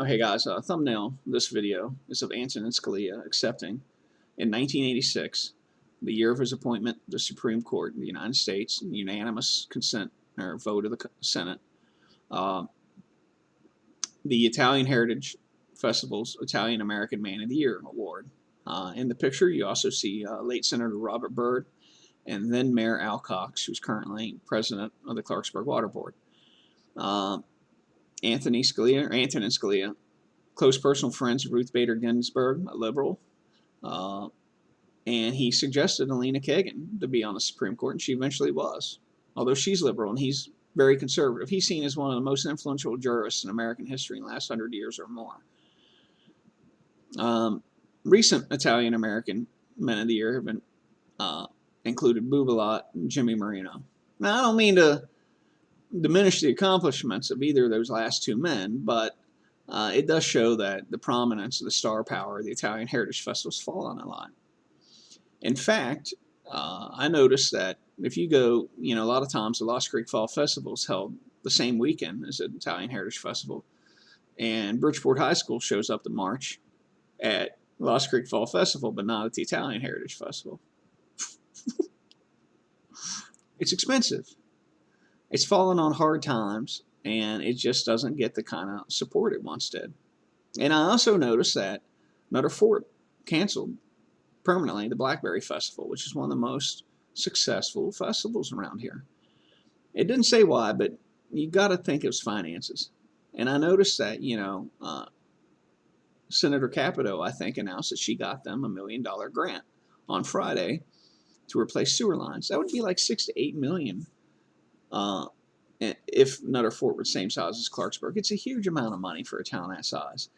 Oh, hey guys, thumbnail of this video is of Antonin Scalia accepting in 1986, the year of his appointment to the Supreme Court in the United States, unanimous consent or vote of the Senate, uh, the Italian Heritage Festival's Italian American Man of the Year award. In the picture, you also see late Senator Robert Byrd and then Mayor Al Cox, who's currently president of the Clarksburg Water Board. Antonin Scalia, close personal friends of Ruth Bader Ginsburg, a liberal, and he suggested Elena Kagan to be on the Supreme Court, and she eventually was. Although she's liberal and he's very conservative, he's seen as one of the most influential jurists in American history in the last 100 years or more. Recent Italian-American Men of the Year have been included Bubalot and Jimmy Marino. Now, I don't mean to diminish the accomplishments of either of those last two men, but it does show that the prominence of the star power of the Italian Heritage Festival has fallen a lot. In fact, I noticed that if you go, a lot of times the Lost Creek Fall Festival is held the same weekend as the Italian Heritage Festival, and Bridgeport High School shows up to march at Lost Creek Fall Festival, but not at the Italian Heritage Festival. It's expensive. It's fallen on hard times, and it just doesn't get the kind of support it once did. And I also noticed that Nutter Fort canceled permanently the Blackberry Festival, which is one of the most successful festivals around here. It didn't say why, but you got to think it was finances. And I noticed that, Senator Capito, I think, announced that she got them $1 million grant on Friday to replace sewer lines. That would be like $6 to $8 million. If Nutter Fort were the same size as Clarksburg. It's a huge amount of money for a town that size.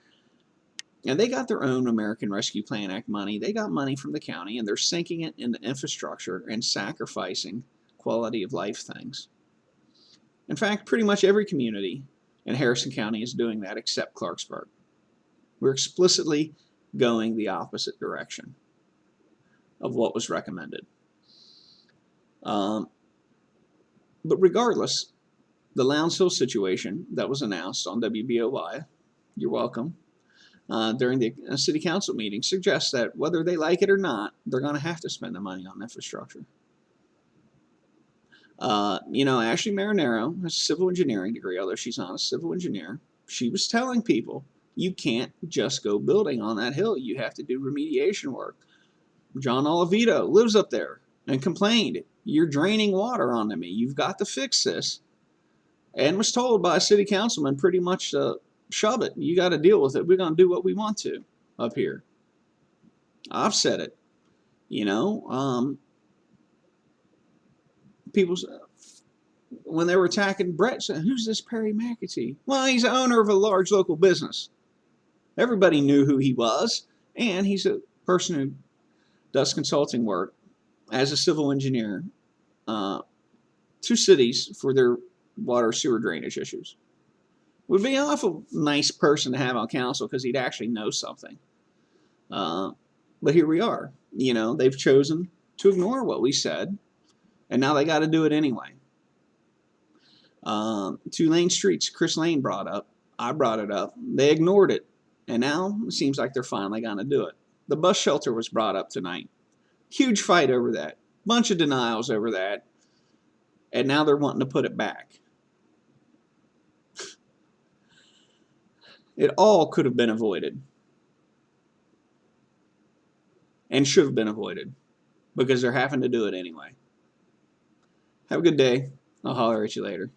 And they got their own American Rescue Plan Act money. They got money from the county, and they're sinking it into infrastructure and sacrificing quality of life things. In fact, pretty much every community in Harrison County is doing that except Clarksburg. We're explicitly going the opposite direction of what was recommended. But regardless, the Lowndes Hill situation that was announced on WBOY, you're welcome, during the city council meeting suggests that whether they like it or not, they're going to have to spend the money on infrastructure. Ashley Marinero has a civil engineering degree, although she's not a civil engineer. She was telling people, you can't just go building on that hill. You have to do remediation work. John Olivito lives up there and complained, you're draining water onto me. You've got to fix this. And was told by a city councilman pretty much to shove it. You got to deal with it. We're going to do what we want to up here. I've said it. People, when they were attacking Brett, said, who's this Perry McAtee? Well, he's the owner of a large local business. Everybody knew who he was. And he's a person who does consulting work as a civil engineer to cities for their water sewer drainage issues. Would be an awful nice person to have on council because he'd actually know something. But here we are. They've chosen to ignore what we said, and now they got to do it anyway. 2 Lane Streets, Chris Lane brought up. I brought it up. They ignored it, and now it seems like they're finally going to do it. The bus shelter was brought up tonight. Huge fight over that. Bunch of denials over that. And now they're wanting to put it back. It all could have been avoided. And should have been avoided. Because they're having to do it anyway. Have a good day. I'll holler at you later.